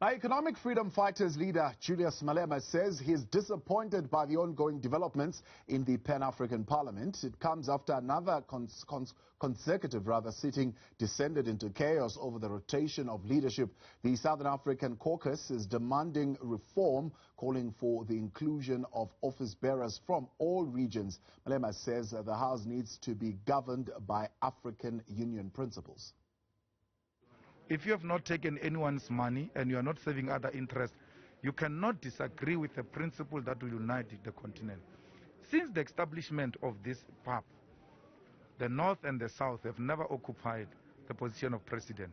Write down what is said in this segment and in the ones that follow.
Now, Economic Freedom Fighters leader Julius Malema says he is disappointed by the ongoing developments in the Pan-African Parliament. It comes after another consecutive sitting descended into chaos over the rotation of leadership. The Southern African caucus is demanding reform, calling for the inclusion of office bearers from all regions. Malema says the House needs to be governed by African Union principles. If you have not taken anyone's money and you are not serving other interests, you cannot disagree with the principle that will unite the continent. Since the establishment of this PAP, the North and the South have never occupied the position of president.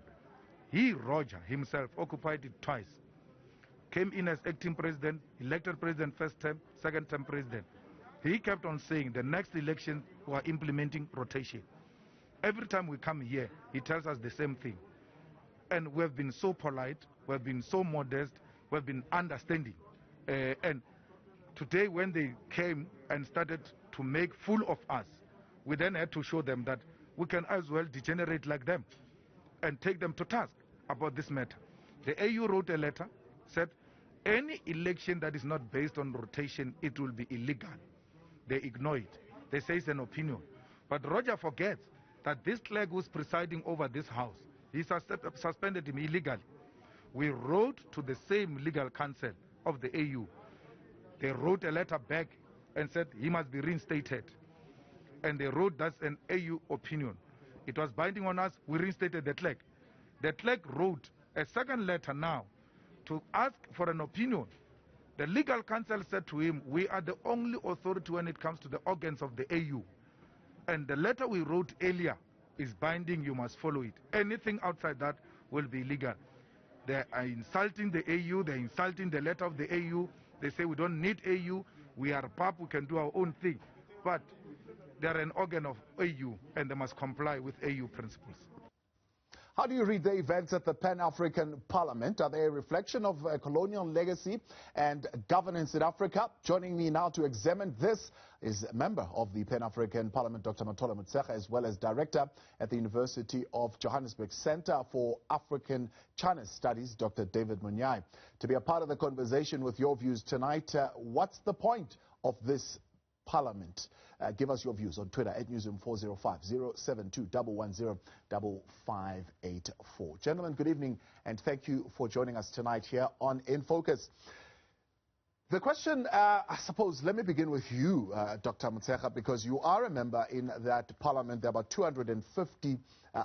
He, Roger, himself occupied it twice. Came in as acting president, elected president first term, second term president. He kept on saying the next election we are implementing rotation. Every time we come here, he tells us the same thing. And we have been so polite, we have been so modest, we have been understanding. And today when they came and started to make fool of us, we then had to show them that we can as well degenerate like them and take them to task about this matter. The AU wrote a letter, said any election that is not based on rotation, it will be illegal. They ignore it. They say it's an opinion. But Roger forgets that this clerk who's presiding over this house, he suspended him illegally. We wrote to the same legal counsel of the AU. They wrote a letter back and said he must be reinstated. And they wrote that's an AU opinion. It was binding on us. We reinstated the clerk. The clerk wrote a second letter now to ask for an opinion. The legal counsel said to him, we are the only authority when it comes to the organs of the AU. And the letter we wrote earlier is binding, you must follow it. Anything outside that will be illegal. They are insulting the AU, they're insulting the letter of the AU. They say we don't need AU, we are PAP, we can do our own thing. But they're an organ of AU and they must comply with AU principles. How do you read the events at the Pan-African Parliament? Are they a reflection of a colonial legacy and governance in Africa? Joining me now to examine this is a member of the Pan-African Parliament, Dr. Mathole Motshekga, as well as director at the University of Johannesburg Center for African China Studies, Dr. David Monyae. To be a part of the conversation with your views tonight, what's the point of this Parliament? Give us your views on Twitter at Newzroom 405 072 110 5584. Gentlemen, good evening and thank you for joining us tonight here on In Focus. The question, I suppose, let me begin with you, Dr. Motshekga, because you are a member in that Parliament. There are about 250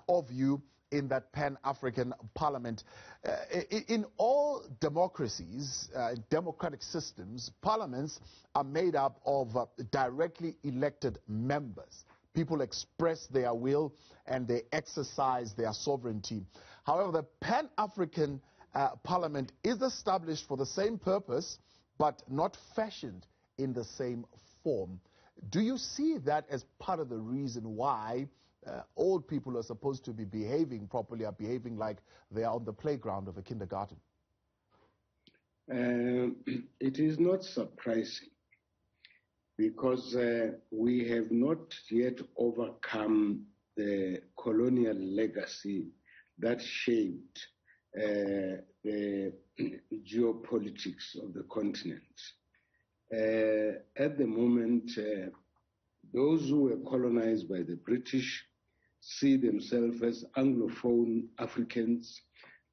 of you in that Pan-African Parliament. In all democracies, democratic systems, parliaments are made up of directly elected members. People express their will and they exercise their sovereignty. However, the Pan-African Parliament is established for the same purpose, but not fashioned in the same form. Do you see that as part of the reason why old people who are supposed to be behaving properly are behaving like they are on the playground of a kindergarten? It is not surprising because we have not yet overcome the colonial legacy that shaped the geopolitics of the continent. At the moment, those who were colonized by the British see themselves as Anglophone Africans,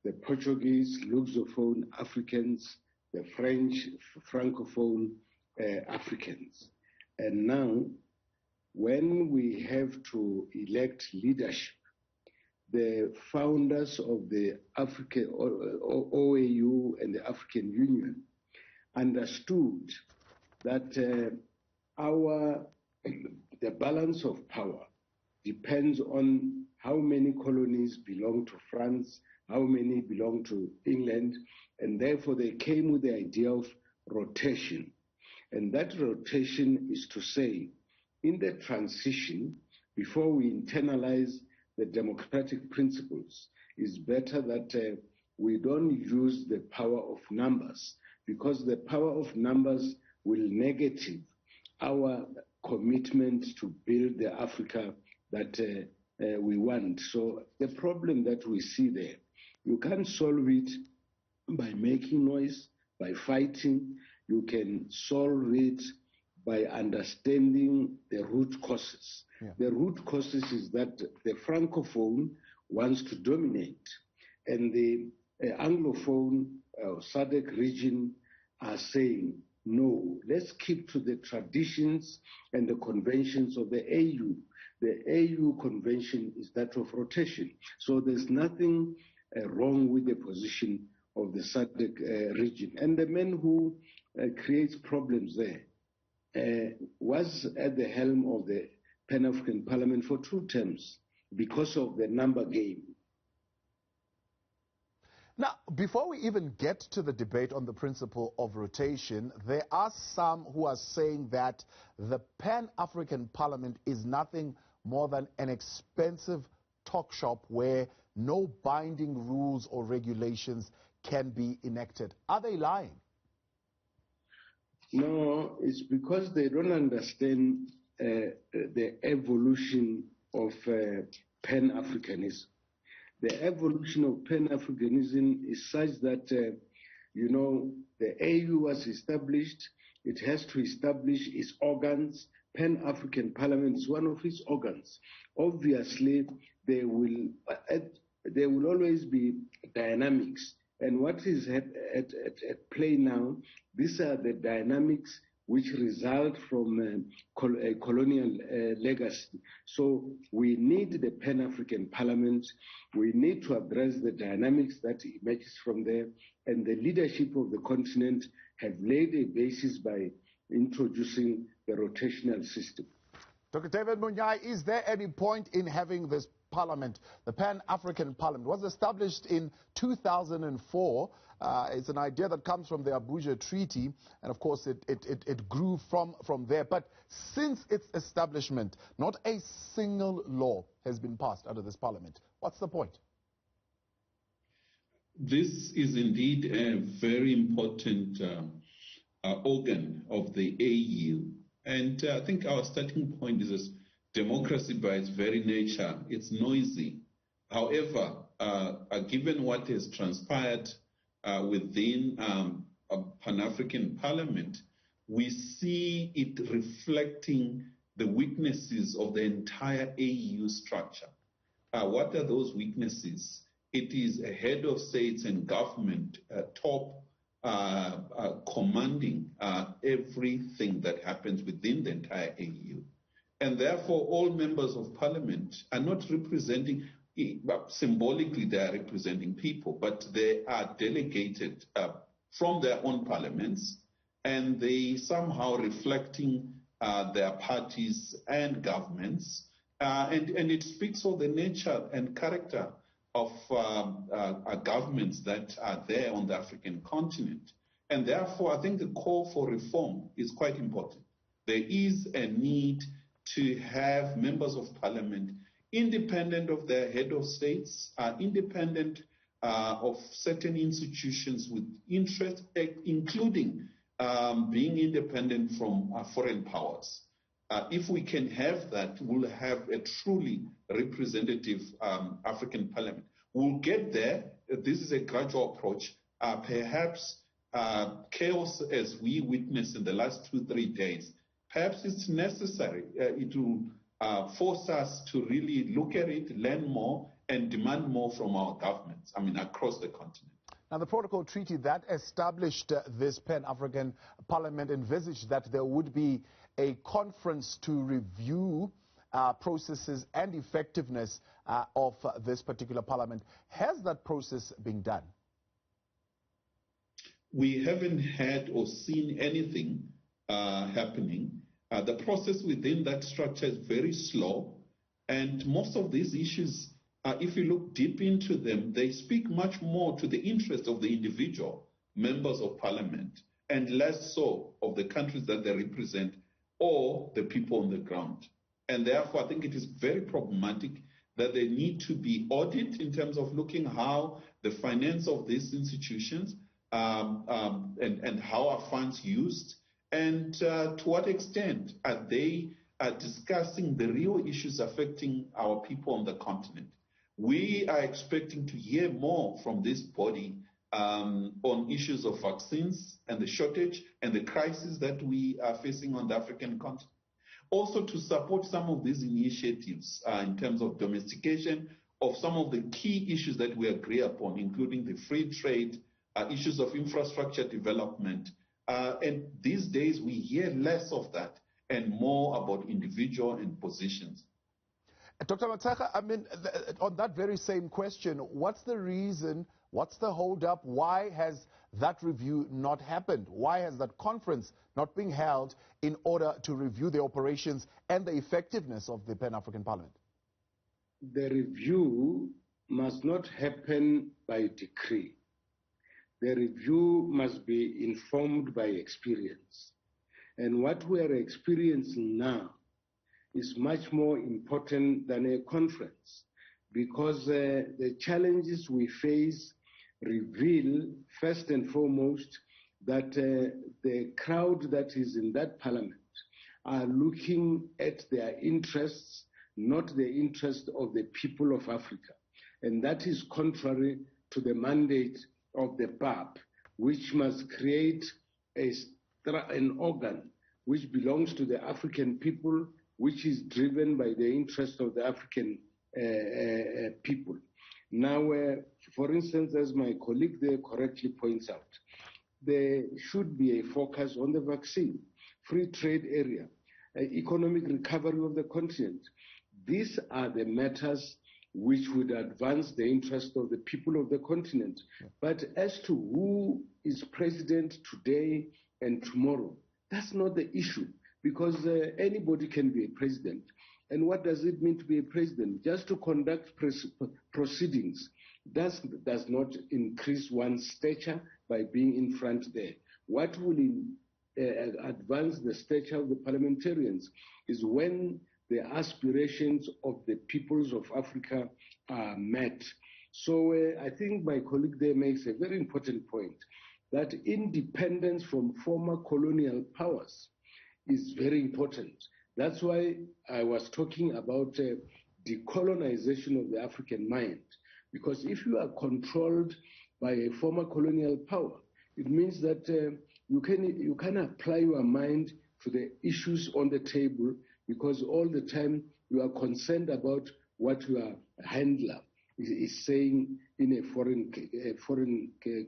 the Portuguese Lusophone Africans, the French Francophone Africans. And now, when we have to elect leadership, the founders of the African OAU and the African Union understood that the balance of power depends on how many colonies belong to France, how many belong to England, and therefore they came with the idea of rotation. And that rotation is to say, in the transition, before we internalize the democratic principles, it's better that we don't use the power of numbers, because the power of numbers will negative our commitment to build the Africa that we want. So the problem that we see there, you can't solve it by making noise, by fighting. You can solve it by understanding the root causes. Yeah. The root causes is that the Francophone wants to dominate, and the Anglophone SADC region are saying, no, let's keep to the traditions and the conventions of the AU. The AU convention is that of rotation. So there's nothing wrong with the position of the SADC region. And the man who creates problems there was at the helm of the Pan-African Parliament for 2 terms because of the number game. Now, before we even get to the debate on the principle of rotation, there are some who are saying that the Pan-African Parliament is nothing more than an expensive talk shop where no binding rules or regulations can be enacted. Are they lying? No, it's because they don't understand the evolution of Pan-Africanism. The evolution of Pan-Africanism is such that, the AU was established. It has to establish its organs. Pan-African Parliament is one of its organs. Obviously, there will always be dynamics. And what is at play now, these are the dynamics which result from a colonial legacy. So we need the Pan-African Parliament. We need to address the dynamics that emerges from there. And the leadership of the continent have laid a basis by introducing the rotational system. Dr. David Monyae, is there any point in having this Parliament? The Pan-African Parliament was established in 2004. It's an idea that comes from the Abuja Treaty, and of course it grew from there. But since its establishment, not a single law has been passed under this Parliament. What's the point? This is indeed a very important organ of the AU. And I think our starting point is this: democracy by its very nature, it's noisy. However, given what has transpired within a Pan-African Parliament, we see it reflecting the weaknesses of the entire AU structure. What are those weaknesses? It is a head of states and government, top commanding everything that happens within the entire AU. And therefore, all members of parliament are not representing, symbolically they are representing people, but they are delegated from their own parliaments, and they somehow reflecting their parties and governments. And it speaks of the nature and character of governments that are there on the African continent. And therefore, I think the call for reform is quite important. There is a need to have members of parliament independent of their head of states, independent of certain institutions with interest, including being independent from foreign powers. If we can have that, we'll have a truly representative African parliament. We'll get there. This is a gradual approach. Perhaps chaos as we witnessed in the last 2-3 days, perhaps it's necessary. It will force us to really look at it, learn more, and demand more from our governments, across the continent. Now, the protocol treaty that established this Pan-African Parliament envisaged that there would be a conference to review processes and effectiveness of this particular parliament. Has that process been done? We haven't had or seen anything happening. The process within that structure is very slow, and most of these issues, if you look deep into them, they speak much more to the interest of the individual members of parliament and less so of the countries that they represent or the people on the ground. And therefore, I think it is very problematic that they need to be audited in terms of looking how the finance of these institutions and how are funds used, and to what extent are they discussing the real issues affecting our people on the continent. We are expecting to hear more from this body on issues of vaccines and the shortage and the crisis that we are facing on the African continent. Also to support some of these initiatives in terms of domestication of some of the key issues that we agree upon, including the free trade, issues of infrastructure development. And these days we hear less of that and more about individual and positions. Dr. Motshekga, I mean, on that very same question, what's the reason, what's the hold-up? Why has that review not happened? Why has that conference not been held in order to review the operations and the effectiveness of the Pan-African Parliament? The review must not happen by decree. The review must be informed by experience. And what we are experiencing now is much more important than a conference, because the challenges we face reveal, first and foremost, that the crowd that is in that parliament are looking at their interests, not the interest of the people of Africa. And that is contrary to the mandate of the PAP, which must create an organ which belongs to the African people, which is driven by the interest of the African people. Now, for instance, as my colleague there correctly points out, there should be a focus on the vaccine, free trade area, economic recovery of the continent. These are the matters which would advance the interest of the people of the continent. Yeah. But as to who is president today and tomorrow, that's not the issue, because anybody can be a president. And what does it mean to be a president? Just to conduct proceedings does not increase one's stature by being in front there. What will advance the stature of the parliamentarians is when the aspirations of the peoples of Africa are met. So I think my colleague there makes a very important point, that independence from former colonial powers is very important. That's why I was talking about decolonization of the African mind. Because if you are controlled by a former colonial power, it means that you can apply your mind to the issues on the table, because all the time you are concerned about what your handler is saying in a foreign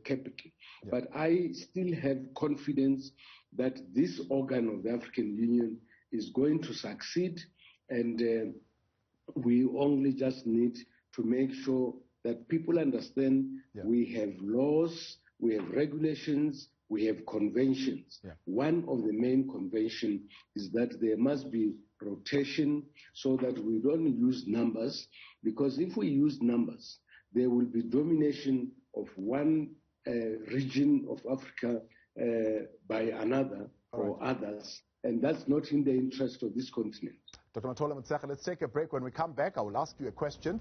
capital. Yeah. But I still have confidence that this organ of the African Union is going to succeed, and we only just need to make sure that people understand. Yeah. We have laws, we have regulations, we have conventions. Yeah. One of the main conventions is that there must be rotation so that we don't use numbers, because if we use numbers, there will be domination of one region of Africa by another or others, and that's not in the interest of this continent. Dr. Mathole Motshekga, let's take a break. When we come back, I will ask you a question.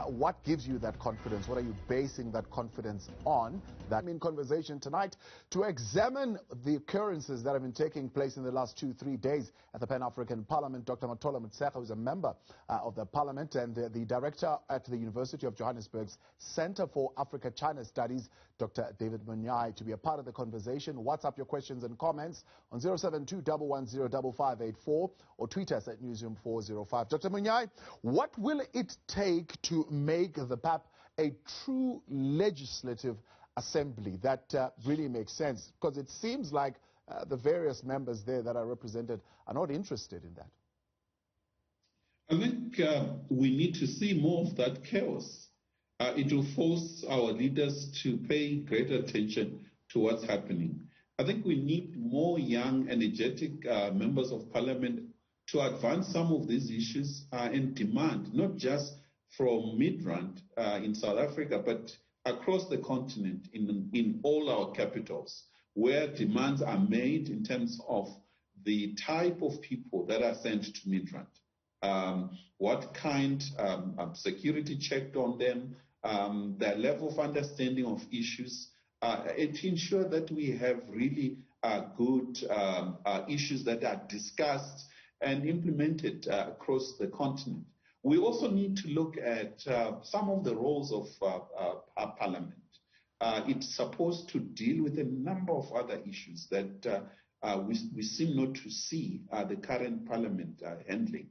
What gives you that confidence? What are you basing that confidence on? That in conversation tonight to examine the occurrences that have been taking place in the last 2-3 days at the Pan-African Parliament. Dr. Mathole Motshekga, who is a member of the Parliament and the director at the University of Johannesburg's Center for Africa-China Studies, Dr. David Monyae, to be a part of the conversation. WhatsApp your questions and comments on 072-110-5584 or tweet us at Newzroom 405. Dr. Monyae, what will it take to make the PAP a true legislative assembly that really makes sense? Because it seems like the various members there that are represented are not interested in that. I think we need to see more of that chaos. It will force our leaders to pay greater attention to what's happening. I think we need more young, energetic members of parliament to advance some of these issues and demand, not just from Midrand in South Africa, but across the continent, in all our capitals, where demands are made in terms of the type of people that are sent to Midrand, what kind of security checked on them, their level of understanding of issues, and to ensure that we have really good issues that are discussed and implemented across the continent. We also need to look at some of the roles of our parliament. It's supposed to deal with a number of other issues that we seem not to see the current parliament handling.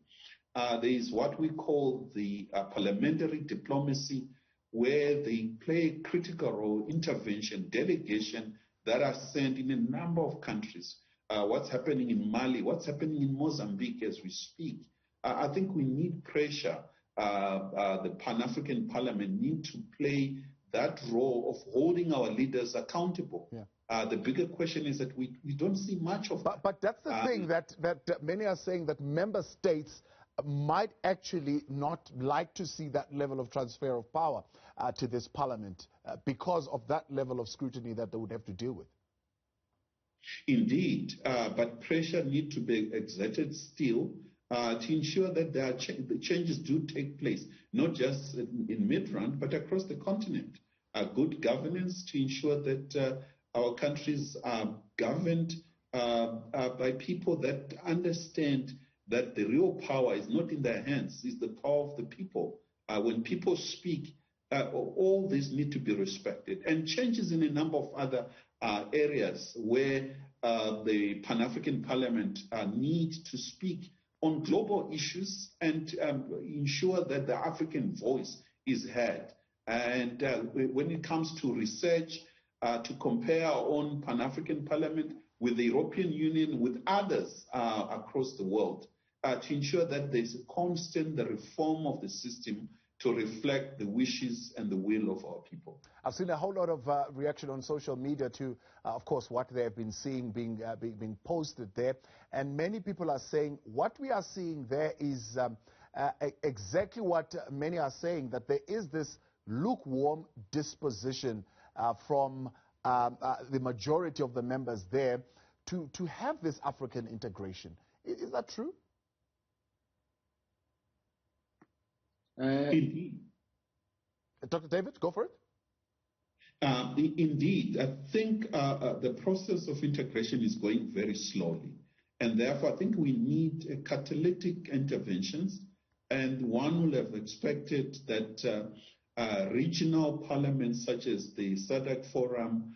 There is what we call the parliamentary diplomacy, where they play a critical role, intervention, delegation that are sent in a number of countries. What's happening in Mali, what's happening in Mozambique as we speak. I think we need pressure. The Pan-African Parliament need to play that role of holding our leaders accountable. Yeah. The bigger question is that we don't see much of that. But that's the thing that many are saying, that member states might actually not like to see that level of transfer of power to this parliament because of that level of scrutiny that they would have to deal with. Indeed, but pressure needs to be exerted still to ensure that the changes do take place, not just in Midrand, but across the continent. Good governance to ensure that our countries are governed by people that understand that the real power is not in their hands, it's the power of the people. When people speak, all these need to be respected. And changes in a number of other areas where the Pan-African Parliament needs to speak on global issues and ensure that the African voice is heard. And when it comes to research, to compare our own Pan-African Parliament with the European Union, with others across the world, to ensure that there's a constant reform of the system to reflect the wishes and the will of our people. I've seen a whole lot of reaction on social media to, of course, what they have been seeing being posted there. And many people are saying what we are seeing there is exactly what many are saying, that there is this lukewarm disposition from the majority of the members there to have this African integration. Is that true? Indeed. Dr. David, go for it. Indeed, I think the process of integration is going very slowly. And therefore, I think we need catalytic interventions. And one would have expected that regional parliaments such as the SADC Forum,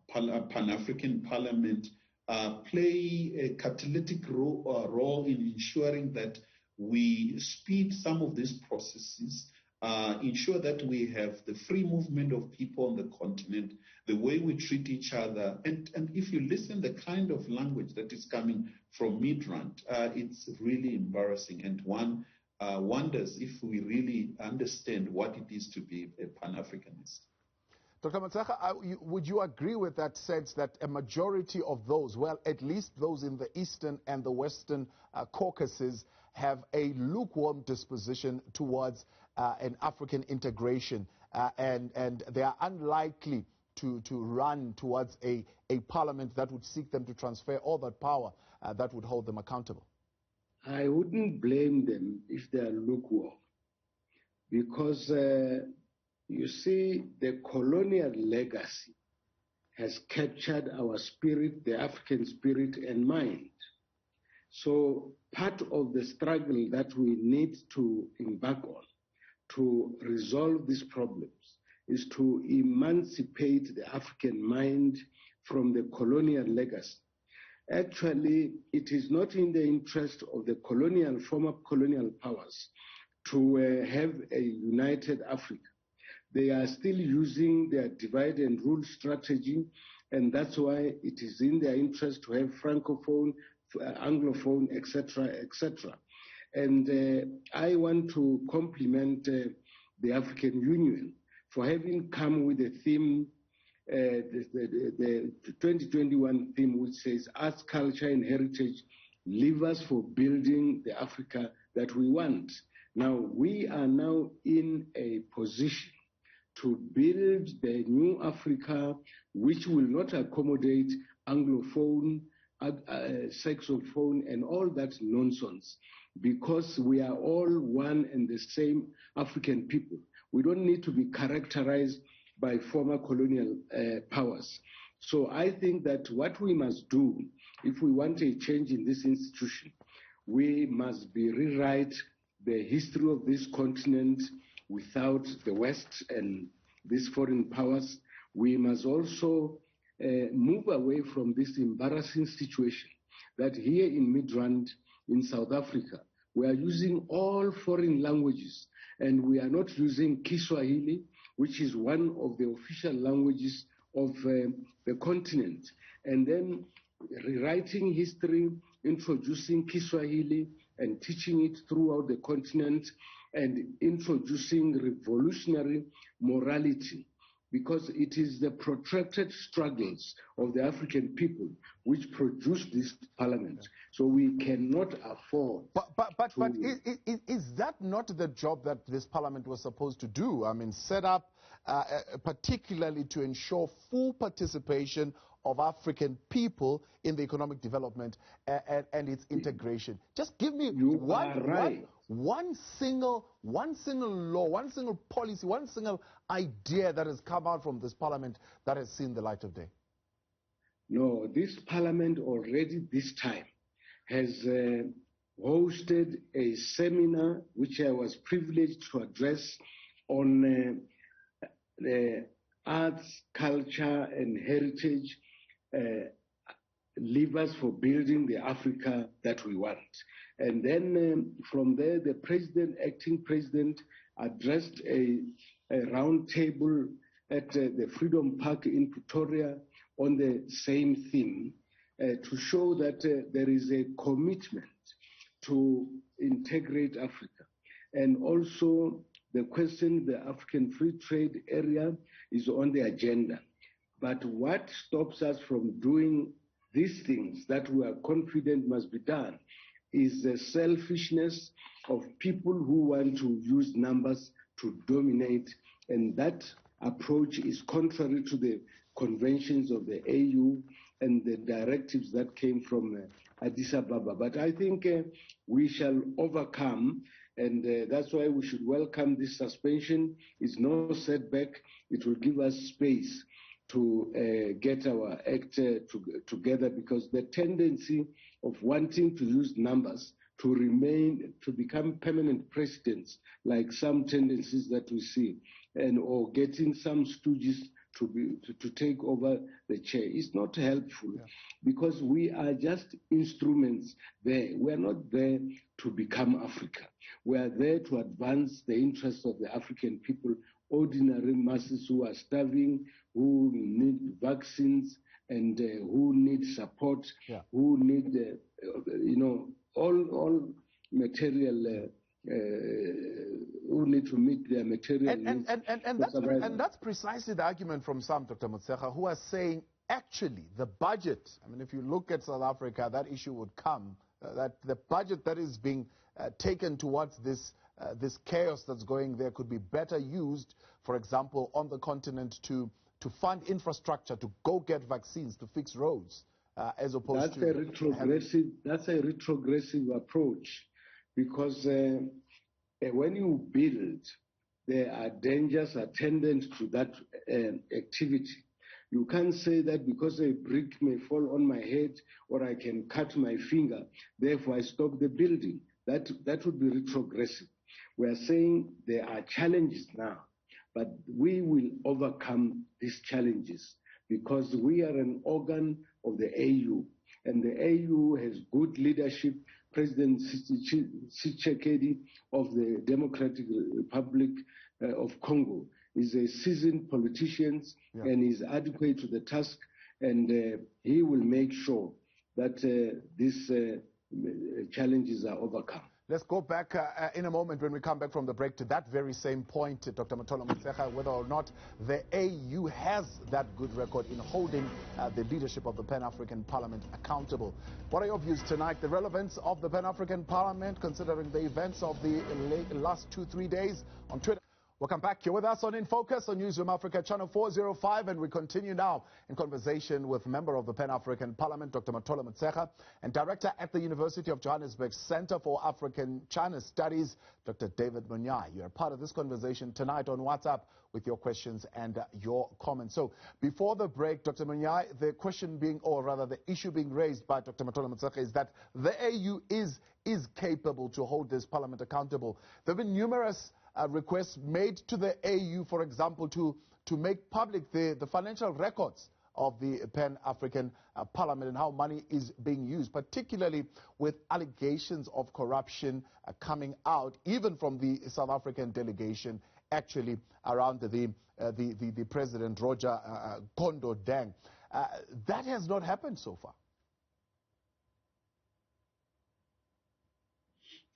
Pan-African Parliament, play a catalytic role in ensuring that we speed some of these processes, ensure that we have the free movement of people on the continent, the way we treat each other. And if you listen the kind of language that is coming from Midrand, it's really embarrassing. And one wonders if we really understand what it is to be a Pan-Africanist. Dr. Motshekga, would you agree with that sense that a majority of those, well, at least those in the Eastern and the Western Caucasus, have a lukewarm disposition towards an African integration, and they are unlikely to run towards a parliament that would seek them to transfer all that power that would hold them accountable? I wouldn't blame them if they are lukewarm, because you see, the colonial legacy has captured our spirit, the African spirit and mind. So part of the struggle that we need to embark on to resolve these problems is to emancipate the African mind from the colonial legacy. Actually, it is not in the interest of the former colonial powers to have a united Africa. They are still using their divide and rule strategy, and that's why it is in their interest to have Francophone, Anglophone, etc., etc. And I want to compliment the African Union for having come with a theme, the 2021 theme, which says arts, culture, and heritage, levers for building the Africa that we want. Now, we are now in a position to build the new Africa, which will not accommodate Anglophone, Saxophone, and all that nonsense, because we are all one and the same African people. We don't need to be characterized by former colonial powers. So I think that what we must do, if we want a change in this institution, we must rewrite the history of this continent without the West and these foreign powers, we must also move away from this embarrassing situation that here in Midrand, in South Africa, we are using all foreign languages, and we are not using Kiswahili, which is one of the official languages of the continent. And then rewriting history, introducing Kiswahili and teaching it throughout the continent, and introducing revolutionary morality, because it is the protracted struggles of the African people which produce this parliament. So we cannot afford. But is that not the job that this parliament was supposed to do? I mean, set up particularly to ensure full participation of African people in the economic development and its integration. Just give me one single law, one single policy, one single idea that has come out from this parliament that has seen the light of day. No, this parliament already this time has hosted a seminar which I was privileged to address on arts, culture and heritage levers for building the Africa that we want. And then from there, the acting president, addressed a round table at the Freedom Park in Pretoria on the same theme to show that there is a commitment to integrate Africa. And also the question, the African Free Trade Area is on the agenda. But what stops us from doing these things that we are confident must be done is the selfishness of people who want to use numbers to dominate. And that approach is contrary to the conventions of the AU and the directives that came from Addis Ababa. But I think we shall overcome, and that's why we should welcome this suspension. It's no setback. It will give us space to get our act together, because the tendency of wanting to use numbers to become permanent presidents, like some tendencies that we see, or getting some stooges to take over the chair is not helpful, because we are just instruments there. We are not there to become Africa. We are there to advance the interests of the African people, ordinary masses who are starving, who need vaccines, and who need support, who need, all material, who need to meet their material needs. And that's precisely the argument from some, Dr. Motshekga, who are saying, actually, the budget, I mean, if you look at South Africa, that issue would come, that the budget that is being taken towards this chaos that's going there could be better used, for example, on the continent to fund infrastructure, to go get vaccines, to fix roads, as opposed That's a retrogressive approach, because when you build, there are dangers attendant to that activity. You can't say that because a brick may fall on my head or I can cut my finger, therefore I stop the building. That would be retrogressive. We are saying there are challenges now, but we will overcome these challenges because we are an organ of the AU, and the AU has good leadership. President Tshisekedi of the Democratic Republic of Congo is a seasoned politician and is adequate to the task, and he will make sure that these challenges are overcome. Let's go back in a moment when we come back from the break to that very same point, Dr. Mathole Motshekga, whether or not the AU has that good record in holding the leadership of the Pan-African Parliament accountable. What are your views tonight? The relevance of the Pan-African Parliament, considering the events of the last 2-3 days on Twitter. Welcome back. You're with us on In Focus on Newzroom Afrika, channel 405, and we continue now in conversation with member of the Pan-African Parliament, Dr. Mathole Motshekga, and director at the University of Johannesburg Center for African-China Studies, Dr. David Monyae. You're a part of this conversation tonight on WhatsApp with your questions and your comments. So before the break, Dr. Monyae, the question being, or rather the issue being raised by Dr. Mathole Motshekga is that the AU is capable to hold this parliament accountable. There have been numerous requests made to the AU, for example, to to make public the financial records of the Pan-African Parliament and how money is being used, particularly with allegations of corruption coming out, even from the South African delegation, actually around the President Roger Kondo Deng. That has not happened so far.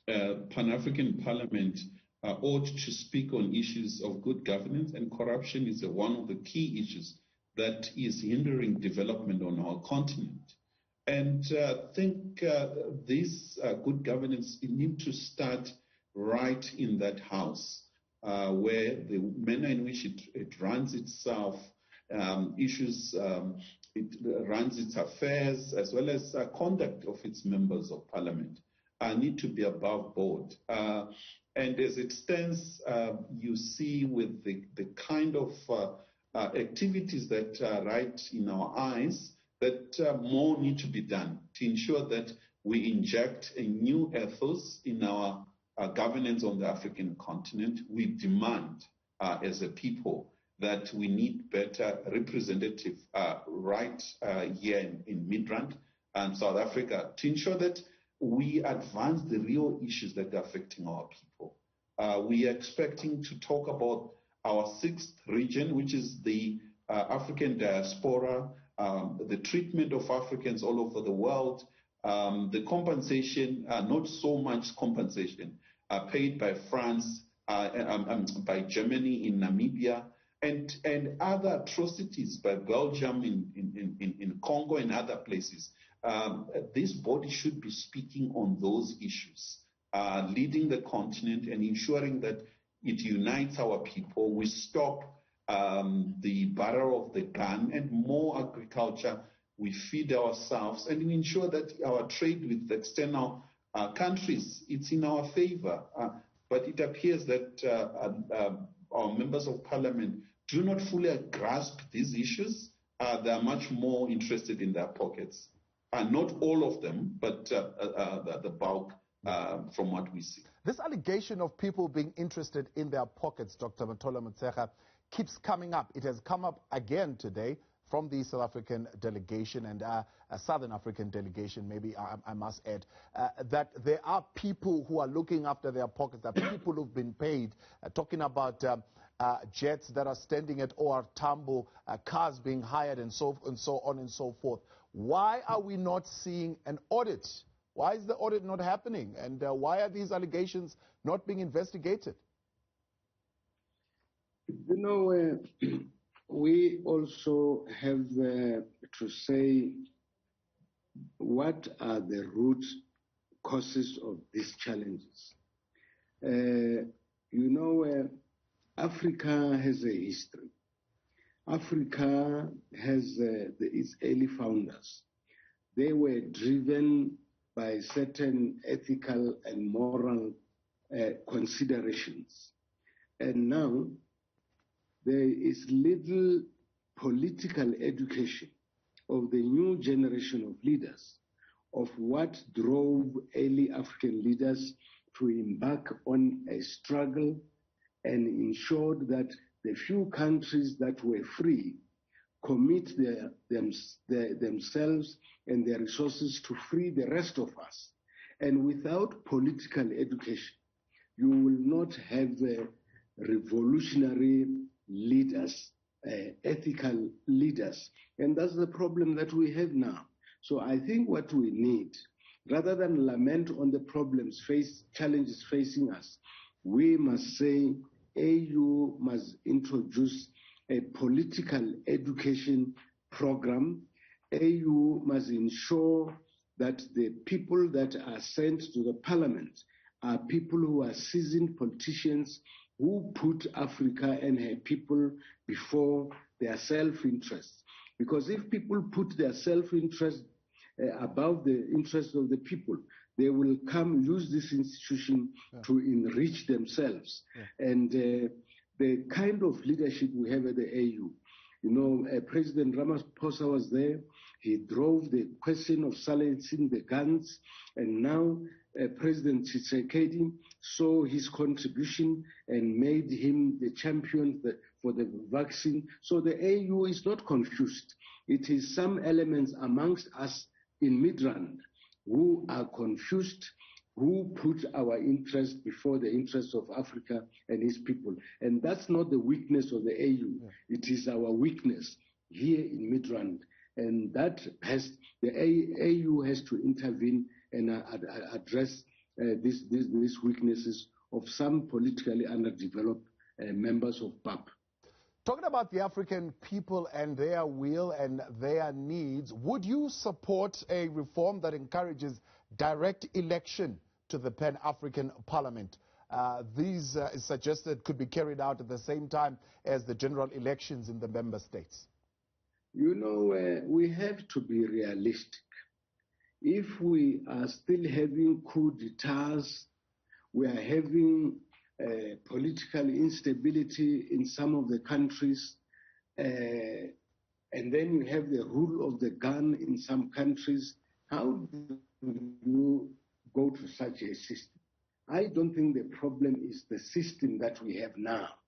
Pan-African Parliament ought to speak on issues of good governance, and corruption is one of the key issues that is hindering development on our continent. And I think this good governance needs to start right in that house, where the manner in which it runs itself, it runs its affairs, as well as conduct of its members of parliament, need to be above board. And as it stands, you see with the kind of activities that are right in our eyes, that more need to be done to ensure that we inject a new ethos in our governance on the African continent. We demand as a people that we need better representative right here in Midrand and South Africa to ensure that we advance the real issues that are affecting our people. We are expecting to talk about our 6th region, which is the African diaspora, the treatment of Africans all over the world, the compensation, not so much compensation paid by France, by Germany in Namibia, and other atrocities by Belgium in Congo and other places. This body should be speaking on those issues, leading the continent and ensuring that it unites our people. We stop the barrel of the gun and more agriculture. We feed ourselves and we ensure that our trade with external countries, it's in our favor. But it appears that our members of parliament do not fully grasp these issues. They are much more interested in their pockets. Not all of them, but the bulk from what we see. This allegation of people being interested in their pockets, Dr. Mathole Motshekga, keeps coming up. It has come up again today from the South African delegation and a Southern African delegation, maybe I must add, that there are people who are looking after their pockets, that people who've been paid, talking about jets that are standing at OR Tambo, cars being hired and so on and so forth. Why are we not seeing an audit? Why is the audit not happening? And why are these allegations not being investigated? You know, we also have to say what are the root causes of these challenges. You know, Africa has a history. Africa has its early founders. They were driven by certain ethical and moral considerations. And now there is little political education of the new generation of leaders, of what drove early African leaders to embark on a struggle and ensured that the few countries that were free commit themselves and their resources to free the rest of us. And without political education, you will not have revolutionary leaders, ethical leaders. And that's the problem that we have now. So I think what we need, rather than lament on the challenges facing us, we must say AU must introduce a political education program. AU must ensure that the people that are sent to the parliament are people who are seasoned politicians who put Africa and her people before their self-interest. Because if people put their self-interest above the interest of the people, they will use this institution to enrich themselves. And the kind of leadership we have at the AU, you know, President Ramaphosa was there. He drove the question of silencing the guns, and now President Tshisekedi saw his contribution and made him the champion for the vaccine. So the AU is not confused. It is some elements amongst us in Midrand who are confused, who put our interest before the interests of Africa and its people. And that's not the weakness of the AU. It is our weakness here in Midrand. And that has, the AU has to intervene and address these weaknesses of some politically underdeveloped members of PAP. Talking about the African people and their will and their needs, would you support a reform that encourages direct election to the Pan-African Parliament? These is suggested could be carried out at the same time as the general elections in the member states. You know, we have to be realistic. If we are still having coup d'etats, we are having political instability in some of the countries, and then you have the rule of the gun in some countries, how do you go to such a system? I don't think the problem is the system that we have now.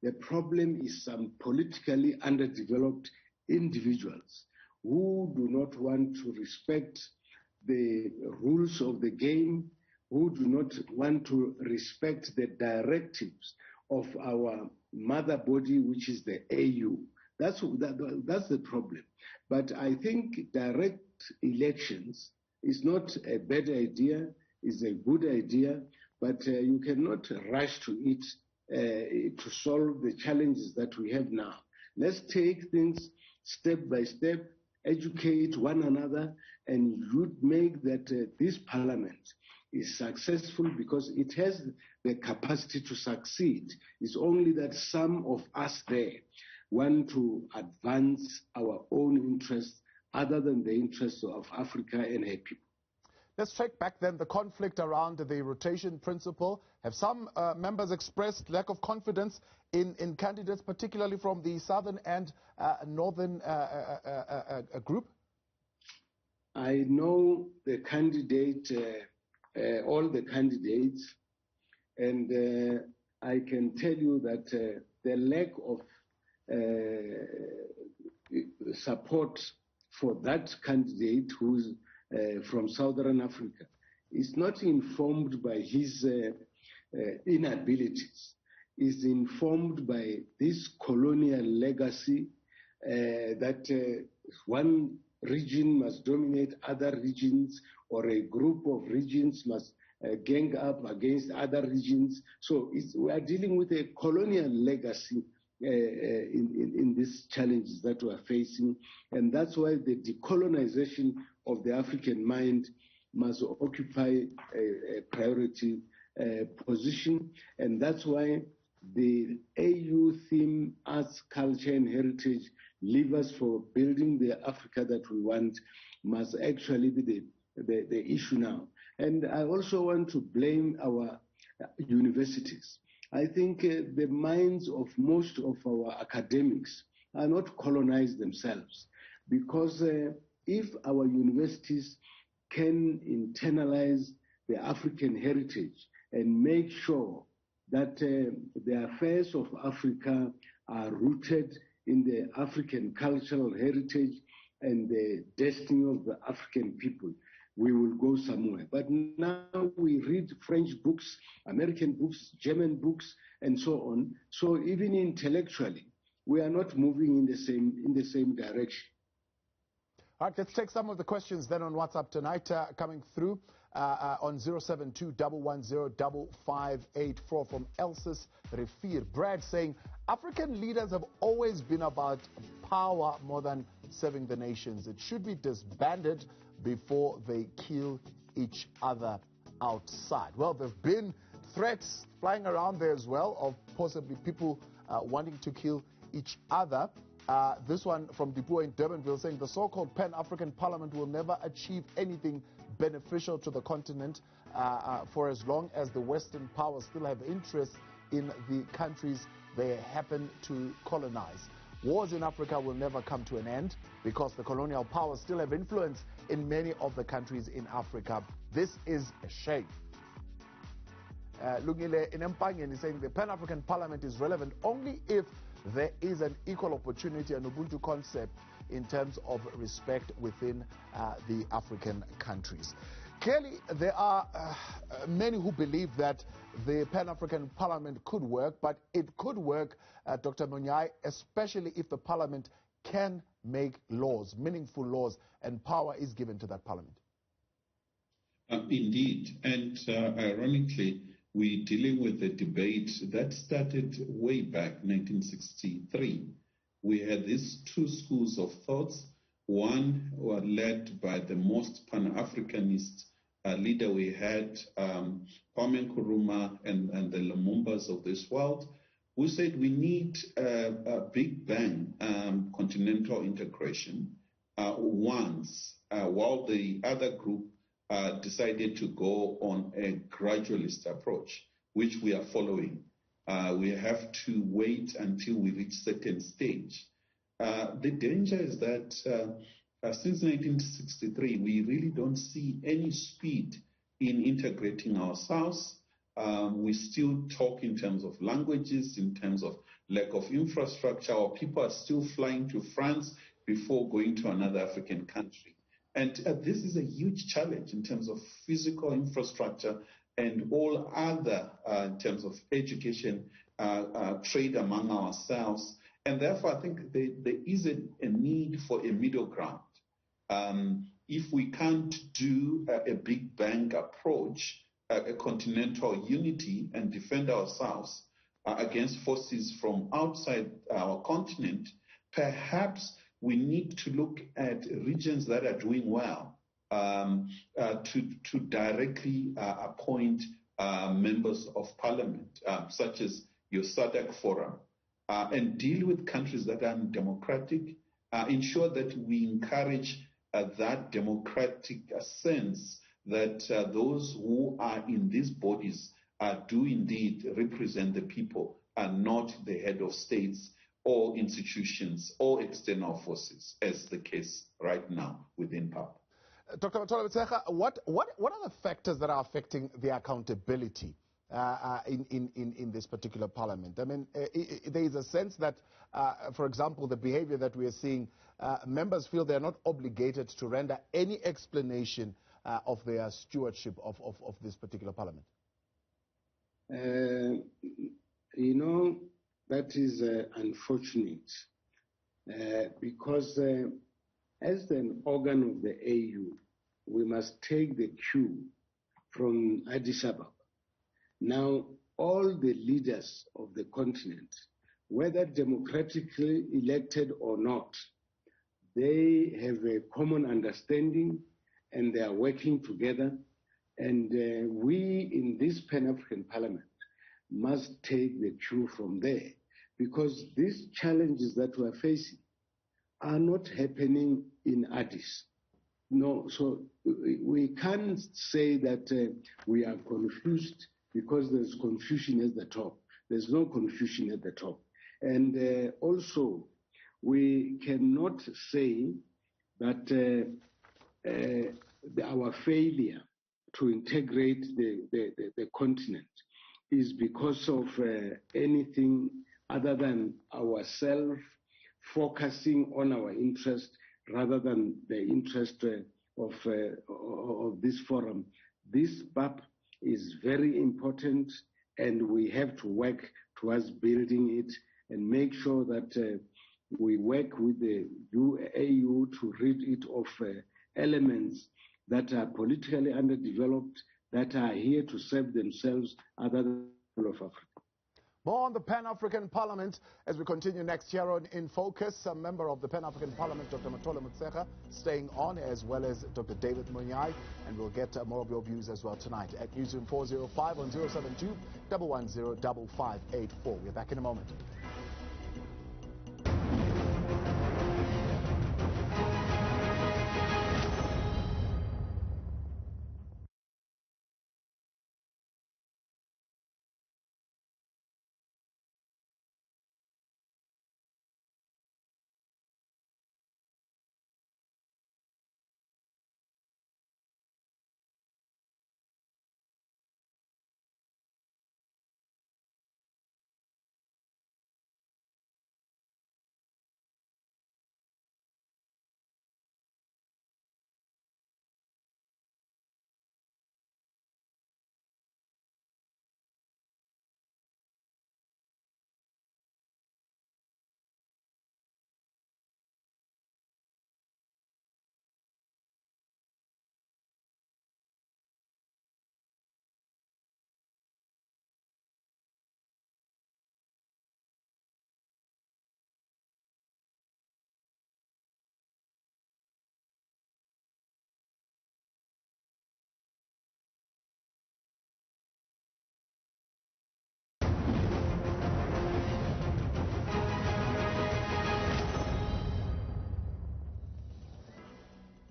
The problem is some politically underdeveloped individuals who do not want to respect the rules of the game, who do not want to respect the directives of our mother body, which is the AU. That's the problem. But I think direct elections is not a bad idea, it's a good idea, but you cannot rush to it to solve the challenges that we have now. Let's take things step by step, educate one another, and you'd make that this parliament is successful because it has the capacity to succeed. It's only that some of us there want to advance our own interests other than the interests of Africa and her people. Let's check back then the conflict around the rotation principle. Have some members expressed lack of confidence in candidates, particularly from the southern and northern group? I know the candidate, all the candidates, and I can tell you that the lack of support for that candidate who's from Southern Africa is not informed by his inabilities. Is informed by this colonial legacy that one region must dominate other regions, or a group of regions must gang up against other regions. So we are dealing with a colonial legacy in these challenges that we are facing, and that's why the decolonization of the African mind must occupy a priority position, and that's why the AU theme, arts, culture and heritage, levers for building the Africa that we want, must actually be the issue now. And I also want to blame our universities. I think the minds of most of our academics are not colonized themselves, because if our universities can internalize the African heritage and make sure that the affairs of Africa are rooted in the African cultural heritage and the destiny of the African people, we will go somewhere. But now we read French books, American books, German books, and so on. So even intellectually, we are not moving in the same direction. All right, let's take some of the questions then on WhatsApp tonight coming through on 072-110-5584 from Elsis Refir. Brad saying, African leaders have always been about power more than serving the nations. It should be disbanded before they kill each other outside. Well, there have been threats flying around there as well of possibly people wanting to kill each other. This one from Dipuo in Durbanville saying the so-called Pan-African Parliament will never achieve anything beneficial to the continent for as long as the Western powers still have interest in the countries they happen to colonize. Wars in Africa will never come to an end because the colonial powers still have influence in many of the countries in Africa. This is a shame. Lungile in Empangeni is saying the Pan-African Parliament is relevant only if there is an equal opportunity and Ubuntu concept in terms of respect within the African countries. Clearly, there are many who believe that the Pan-African Parliament could work, but it could work, Dr. Monyae, especially if the Parliament can make laws, meaningful laws, and power is given to that Parliament. Indeed, and ironically, we're dealing with a debate that started way back 1963. We had these two schools of thoughts. One were led by the most Pan-Africanist leader we had, Kwame Nkrumah and the Lumumbas of this world, who said we need a big bang continental integration once, while the other group decided to go on a gradualist approach, which we are following. We have to wait until we reach certain stage. The danger is that since 1963, we really don't see any speed in integrating ourselves. We still talk in terms of languages, in terms of lack of infrastructure, or people are still flying to France before going to another African country. And this is a huge challenge in terms of physical infrastructure and all other in terms of education, trade among ourselves. And therefore, I think there is a need for a middle ground. If we can't do a big bang approach, a continental unity, and defend ourselves against forces from outside our continent, perhaps we need to look at regions that are doing well to directly appoint members of parliament, such as your SADC forum, and deal with countries that are undemocratic, ensure that we encourage that democratic sense that those who are in these bodies do indeed represent the people and not the head of states or institutions or external forces, as the case right now within PAP. Dr. Mathole Motshekga, what are the factors that are affecting the accountability in this particular parliament? I mean, there is a sense that, for example, the behavior that we are seeing, members feel they are not obligated to render any explanation of their stewardship of this particular parliament. You know, that is unfortunate because as an organ of the AU, we must take the cue from Addis Ababa. Now, all the leaders of the continent, whether democratically elected or not, they have a common understanding and they are working together. And we in this Pan-African Parliament must take the cue from there, because these challenges that we are facing are not happening in Addis. No, so we can't say that we are confused because there's confusion at the top. There's no confusion at the top. And also, we cannot say that our failure to integrate the continent is because of anything other than ourselves focusing on our interest rather than the interest of this forum. This BAP is very important, and we have to work towards building it and make sure that we work with the AU to rid it of elements that are politically underdeveloped, that are here to serve themselves other than the of Africa. More on the Pan-African Parliament as we continue next year on In Focus. A member of the Pan-African Parliament, Dr. Mathole Motshekga, staying on, as well as Dr. David Monyae, and we'll get more of your views as well tonight at Newzroom 405 on 072 110 5584. We're back in a moment.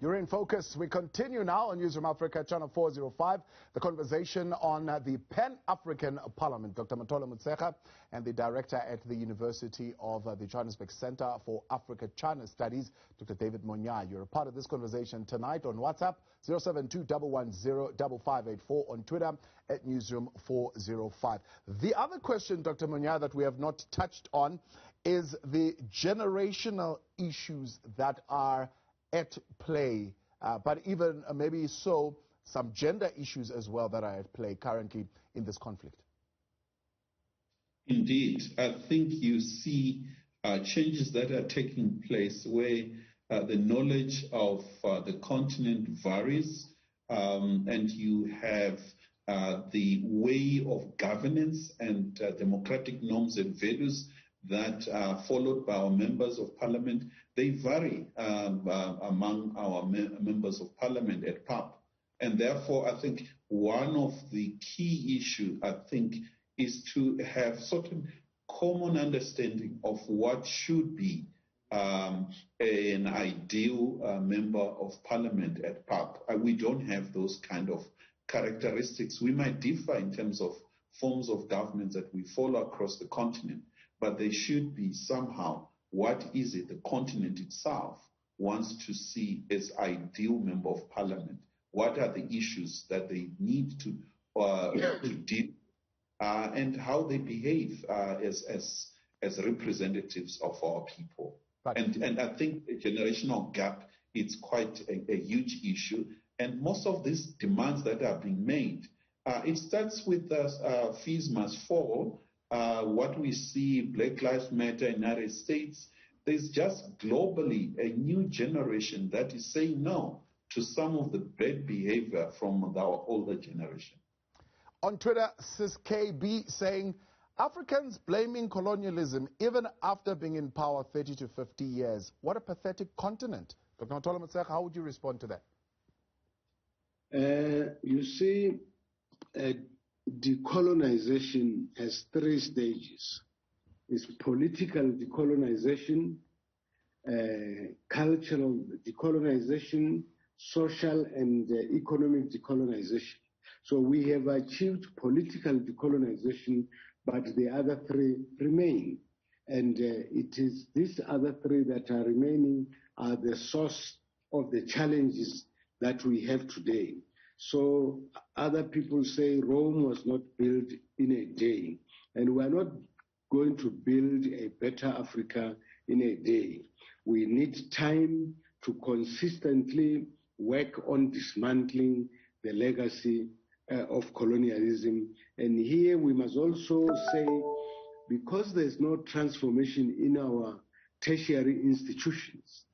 You're in focus. We continue now on Newzroom Afrika, channel 405. The conversation on the Pan-African Parliament. Dr. Mathole Motshekga and the director at the University of the Johannesburg Center for Africa-China Studies, Dr. David Monyae. You're a part of this conversation tonight on WhatsApp, 072-110-5584, on Twitter at Newzroom405. The other question, Dr. Monyae, that we have not touched on is the generational issues that are at play, but even maybe so, some gender issues as well that are at play currently in this conflict. Indeed, I think you see changes that are taking place where the knowledge of the continent varies, and you have the way of governance and democratic norms and values that are followed by our members of parliament. They vary among our members of parliament at PAP. And therefore, I think one of the key issues, I think, is to have certain common understanding of what should be an ideal member of parliament at PAP. We don't have those kind of characteristics. We might differ in terms of forms of government that we follow across the continent, but they should be somehow, what is it the continent itself wants to see as ideal member of parliament? What are the issues that they need to deal and how they behave as representatives of our people? Right. And I think the generational gap is quite a huge issue. And most of these demands that are being made, it starts with fees must fall. What we see, Black Lives Matter in the United States, there's just globally a new generation that is saying no to some of the bad behavior from our older generation. On Twitter, Sis KB saying, Africans blaming colonialism even after being in power 30 to 50 years. What a pathetic continent. Dr. Mathole Motshekga, how would you respond to that? You see, decolonization has three stages. It's political decolonization, cultural decolonization, social and economic decolonization. So we have achieved political decolonization, but the other three remain. And it is these other three that are remaining are the source of the challenges that we have today. So other people say Rome was not built in a day, and we are not going to build a better Africa in a day. We need time to consistently work on dismantling the legacy of colonialism. And here we must also say, because there's no transformation in our tertiary institutions,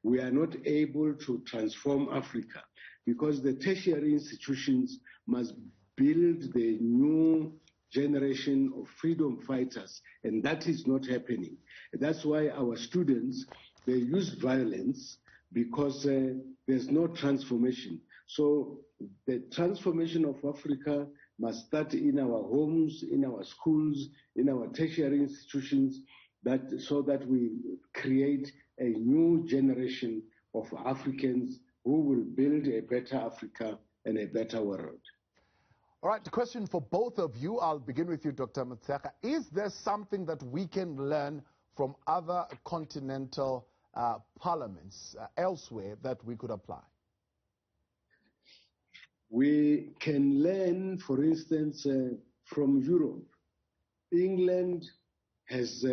we are not able to transform Africa, because the tertiary institutions must build the new generation of freedom fighters, and that is not happening. That's why our students, they use violence, because there's no transformation. So the transformation of Africa must start in our homes, in our schools, in our tertiary institutions, so that we create a new generation of Africans who will build a better Africa and a better world. All right, the question for both of you, I'll begin with you, Dr. Motshekga. Is there something that we can learn from other continental parliaments elsewhere that we could apply? We can learn, for instance, from Europe. England has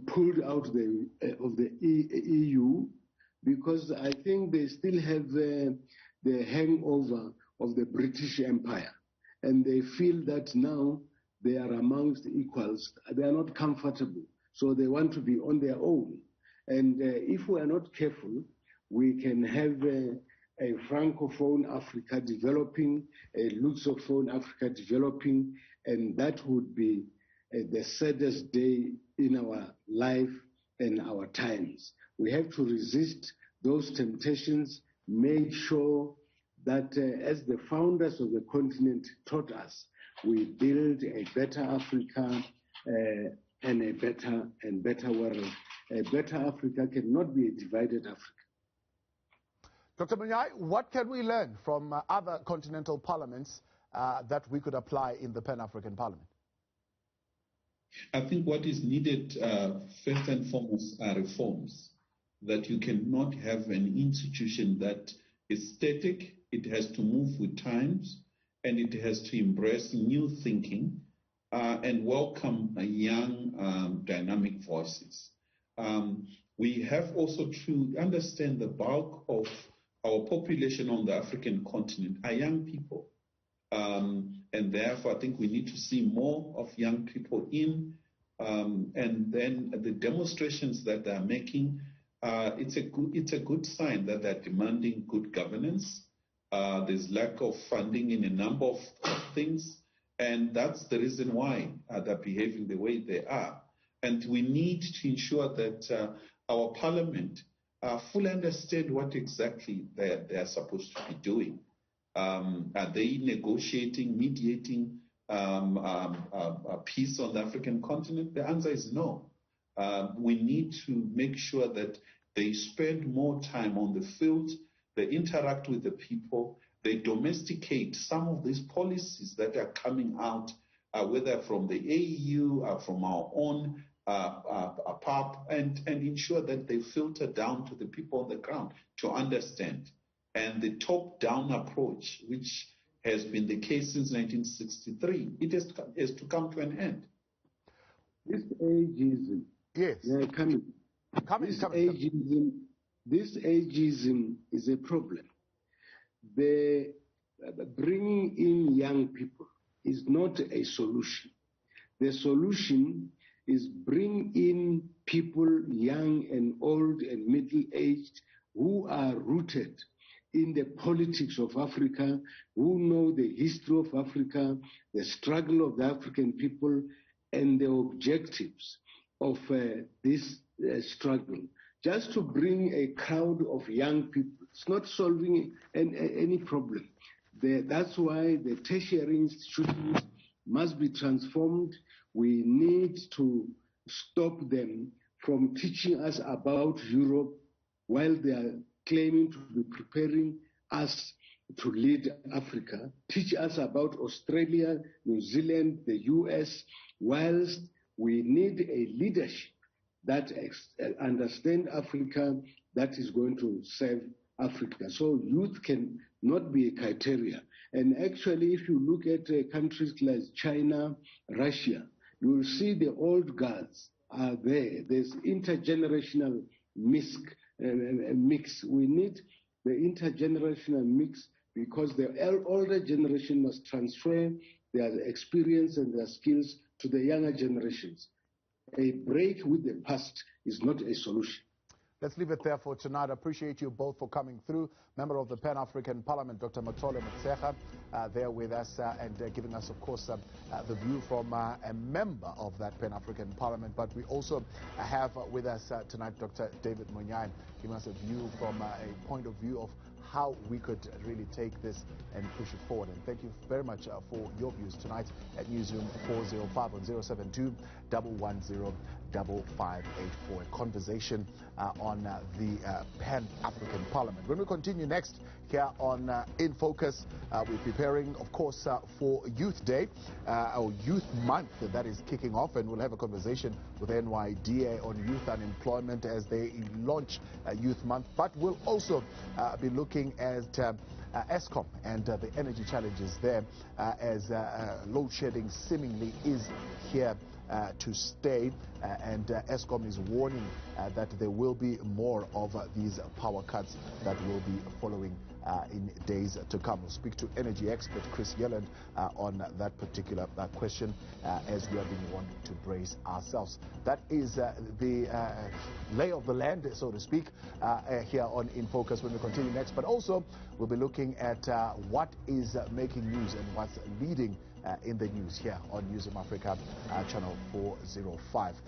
pulled out of the EU because I think they still have the hangover of the British Empire, and they feel that now they are amongst equals. They are not comfortable, so they want to be on their own. And if we are not careful, we can have a Francophone Africa developing, a Lusophone Africa developing, and that would be the saddest day in our life and our times. We have to resist those temptations, make sure that as the founders of the continent taught us, we build a better Africa and a better world. A better Africa cannot be a divided Africa. Dr. Monyae, what can we learn from other continental parliaments that we could apply in the Pan-African Parliament? I think what is needed first and foremost are reforms. That you cannot have an institution that is static, it has to move with times, and it has to embrace new thinking and welcome young dynamic voices. We have also to understand the bulk of our population on the African continent are young people. And therefore, I think we need to see more of young people in, and then the demonstrations that they're making, it's a good sign that they're demanding good governance. There's lack of funding in a number of things, and that's the reason why they're behaving the way they are. And we need to ensure that our parliament fully understand what exactly they are supposed to be doing. Are they negotiating, mediating a peace on the African continent? The answer is no. We need to make sure that they spend more time on the field, they interact with the people, they domesticate some of these policies that are coming out, whether from the AU, from our own PAP, and ensure that they filter down to the people on the ground to understand. And the top-down approach, which has been the case since 1963, it has to come to an end. This ageism, yes, this ageism is a problem. The bringing in young people is not a solution. The solution is bring in people, young and old and middle-aged, who are rooted in the politics of Africa, who know the history of Africa, the struggle of the African people, and the objectives of this struggle. Just to bring a crowd of young people, it's not solving any problem. That's why the tertiary institutions must be transformed. We need to stop them from teaching us about Europe while they are claiming to be preparing us to lead Africa. Teach us about Australia, New Zealand, the US, whilst we need a leadership that understand Africa, that is going to serve Africa. So youth can not be a criteria. And actually, if you look at countries like China, Russia, you will see the old guards are there. There's intergenerational mix. We need the intergenerational mix because the older generation must transfer their experience and their skills to the younger generations. A break with the past is not a solution. Let's leave it there for tonight. I appreciate you both for coming through. Member of the Pan-African Parliament, Dr. Mathole Motshekga, there with us and giving us, of course, the view from a member of that Pan-African Parliament. But we also have with us tonight Dr. David Monyae, giving us a view from a point of view of how we could really take this and push it forward. And thank you very much for your views tonight at Newzroom 405 on 072-110-5584. A conversation on the Pan-African Parliament. When we continue next here on In Focus, we're preparing, of course, for Youth Day, or Youth Month that is kicking off, and we'll have a conversation with NYDA on youth unemployment as they launch Youth Month. But we'll also be looking at Eskom and the energy challenges there as load shedding seemingly is here to stay, and Eskom is warning that there will be more of these power cuts that will be following in days to come. We'll speak to energy expert Chris Yelland on that particular question as we are being warned to brace ourselves. That is the lay of the land, so to speak, here on In Focus when we continue next. But also we'll be looking at what is making news and what's leading in the news here on Newzroom Afrika, channel 405.